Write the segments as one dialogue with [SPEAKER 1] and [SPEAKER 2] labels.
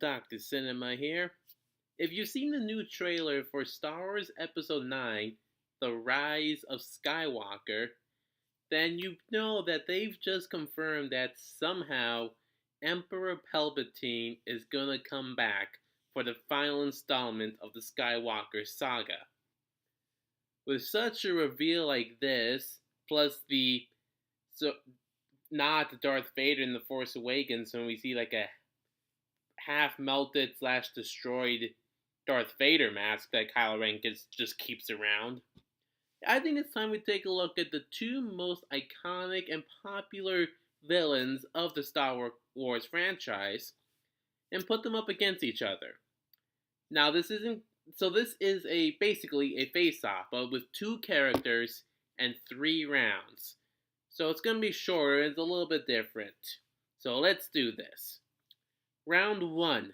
[SPEAKER 1] Dr. Cinema here. If you've seen the new trailer for Star Wars Episode 9, The Rise of Skywalker, then you know that they've just confirmed that somehow Emperor Palpatine is gonna come back for the final installment of the Skywalker saga. With such a reveal like this, plus the so not Darth Vader in The Force Awakens when we see like a half melted slash destroyed Darth Vader mask that Kylo Ren just keeps around. I think it's time we take a look at the two most iconic and popular villains of the Star Wars franchise and put them up against each other. Now this is a basically a face-off, but with two characters and 3 rounds. So it's gonna be shorter, it's a little bit different. So let's do this. Round 1.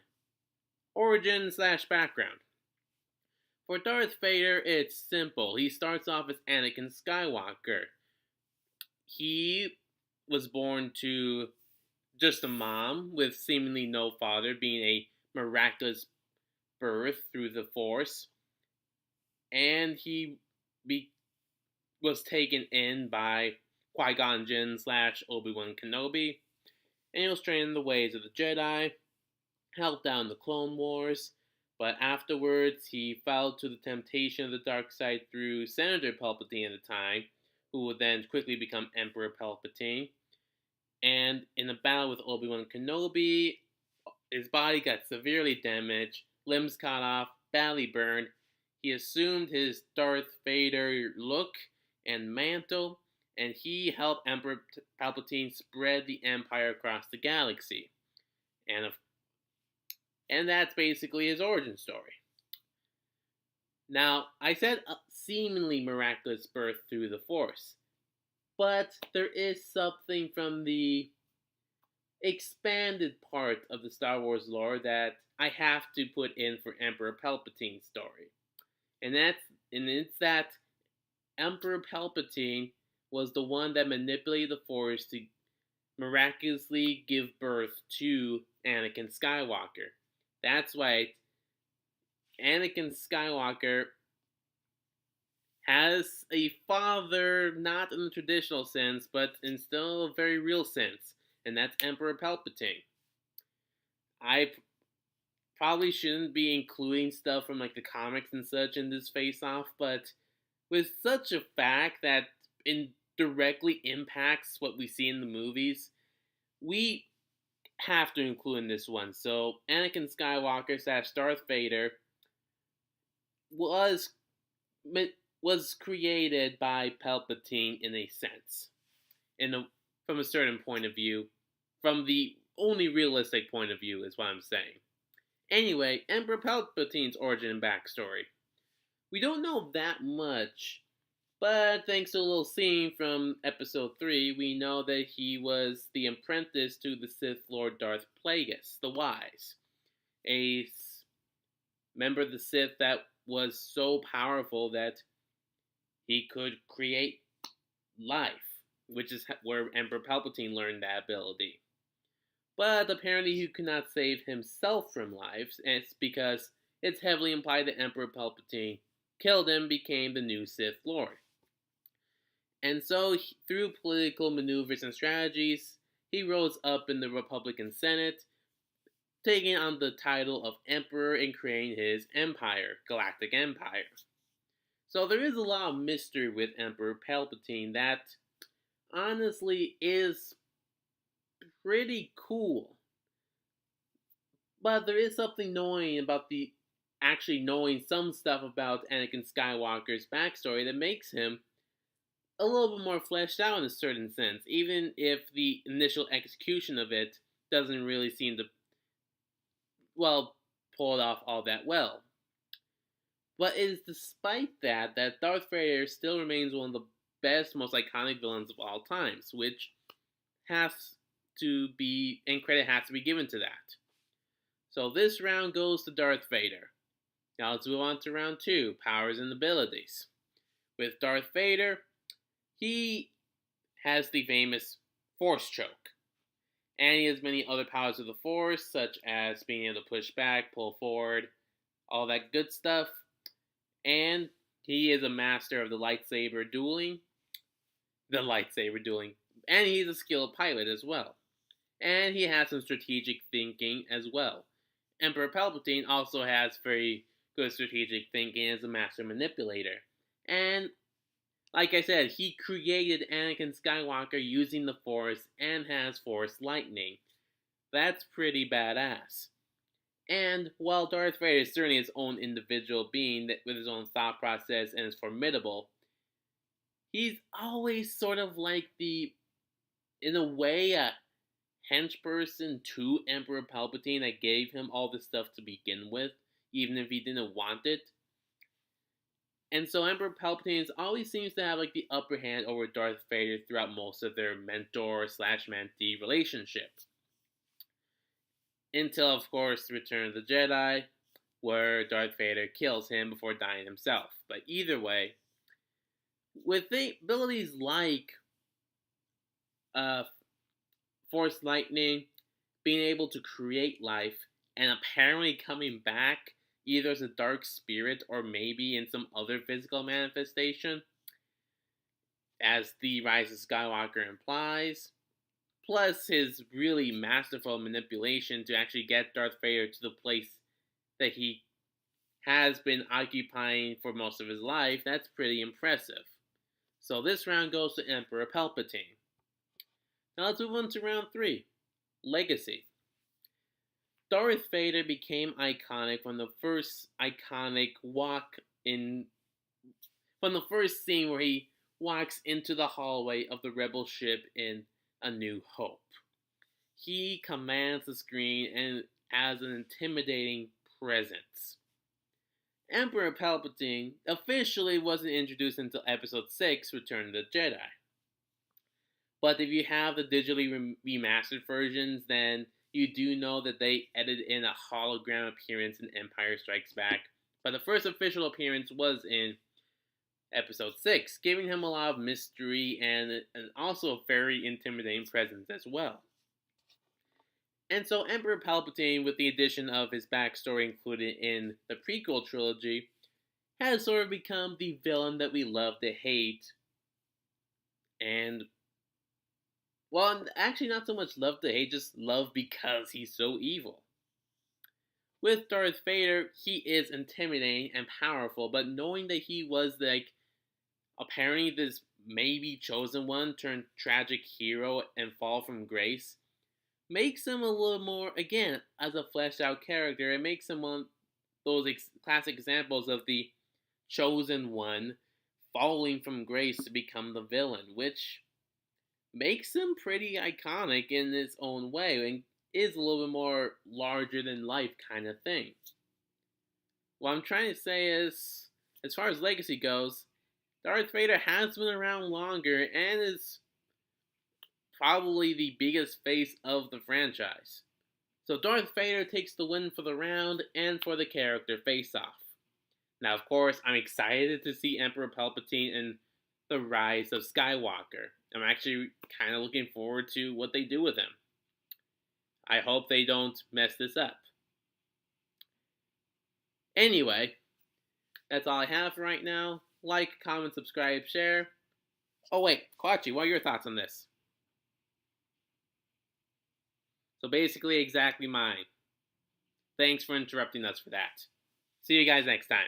[SPEAKER 1] Origin slash background. For Darth Vader, it's simple. He starts off as Anakin Skywalker. He was born to just a mom with seemingly no father, being a miraculous birth through the Force. And he was taken in by Qui-Gon Jinn slash Obi-Wan Kenobi. And he was trained in the ways of the Jedi, helped out in the Clone Wars, but afterwards he fell to the temptation of the dark side through Senator Palpatine at the time, who would then quickly become Emperor Palpatine. And in a battle with Obi-Wan Kenobi, his body got severely damaged, limbs cut off, badly burned. He assumed his Darth Vader look and mantle, and he helped Emperor Palpatine spread the Empire across the galaxy. And that's basically his origin story. Now, I said a seemingly miraculous birth through the Force, but there is something from the expanded part of the Star Wars lore that I have to put in for Emperor Palpatine's story. And it's that Emperor Palpatine was the one that manipulated the Force to miraculously give birth to Anakin Skywalker. That's why Anakin Skywalker has a father, not in the traditional sense, but in still a very real sense, and that's Emperor Palpatine. I probably shouldn't be including stuff from like the comics and such in this face-off, but with such a fact that directly impacts what we see in the movies, we have to include in this one. So Anakin Skywalker slash Darth Vader was created by Palpatine in a sense, from a certain point of view, from the only realistic point of view is what I'm saying. Anyway, Emperor Palpatine's origin and backstory. We don't know that much, but thanks to a little scene from Episode 3, we know that he was the apprentice to the Sith Lord Darth Plagueis, the Wise, a member of the Sith that was so powerful that he could create life, which is where Emperor Palpatine learned that ability. But apparently he could not save himself from life, and it's because it's heavily implied that Emperor Palpatine killed him, became the new Sith Lord. And so, through political maneuvers and strategies, he rose up in the Republican Senate, taking on the title of Emperor and creating his empire, Galactic Empire. So there is a lot of mystery with Emperor Palpatine that honestly is pretty cool. But there is something annoying about actually knowing some stuff about Anakin Skywalker's backstory that makes him a little bit more fleshed out in a certain sense, even if the initial execution of it doesn't really seem to, pull it off all that well. But it is despite that Darth Vader still remains one of the best, most iconic villains of all times, which has to be, and credit has to be given to that. So this round goes to Darth Vader. Now let's move on to round 2, powers and abilities. With Darth Vader, he has the famous Force choke. And he has many other powers of the Force, such as being able to push back, pull forward, all that good stuff. And he is a master of the lightsaber dueling. And he's a skilled pilot as well. And he has some strategic thinking as well. Emperor Palpatine also has very good strategic thinking as a master manipulator. And like I said, he created Anakin Skywalker using the Force and has Force lightning. That's pretty badass. And while Darth Vader is certainly his own individual being with his own thought process and is formidable, he's always sort of like in a way, a henchperson to Emperor Palpatine that gave him all this stuff to begin with, even if he didn't want it. And so Emperor Palpatine always seems to have like the upper hand over Darth Vader throughout most of their mentor/mentee relationship. Until, of course, Return of the Jedi, where Darth Vader kills him before dying himself. But either way, with abilities like Force Lightning, being able to create life, and apparently coming back either as a dark spirit or maybe in some other physical manifestation, as The Rise of Skywalker implies, plus his really masterful manipulation to actually get Darth Vader to the place that he has been occupying for most of his life, that's pretty impressive. So this round goes to Emperor Palpatine. Now let's move on to round 3, Legacy. Darth Vader became iconic from the first scene where he walks into the hallway of the Rebel ship in A New Hope. He commands the screen and has an intimidating presence. Emperor Palpatine officially wasn't introduced until Episode 6, Return of the Jedi. But if you have the digitally remastered versions, then you do know that they edited in a hologram appearance in Empire Strikes Back. But the first official appearance was in Episode 6, giving him a lot of mystery and also a very intimidating presence as well. And so Emperor Palpatine, with the addition of his backstory included in the prequel trilogy, has sort of become the villain that we love to hate. And, well, actually not so much love to hate, just love because he's so evil. With Darth Vader, he is intimidating and powerful, but knowing that he was apparently this maybe chosen one turned tragic hero and fall from grace, makes him a little more, again, as a fleshed out character, it makes him one of those classic examples of the chosen one falling from grace to become the villain, which makes him pretty iconic in its own way and is a little bit more larger than life kind of thing. What I'm trying to say is, as far as legacy goes, Darth Vader has been around longer and is probably the biggest face of the franchise. So Darth Vader takes the win for the round and for the character face-off. Now, of course, I'm excited to see Emperor Palpatine in The Rise of Skywalker. I'm actually kind of looking forward to what they do with him. I hope they don't mess this up. Anyway, that's all I have for right now. Like, comment, subscribe, share. Oh wait, Kwachi, what are your thoughts on this? So basically exactly mine. Thanks for interrupting us for that. See you guys next time.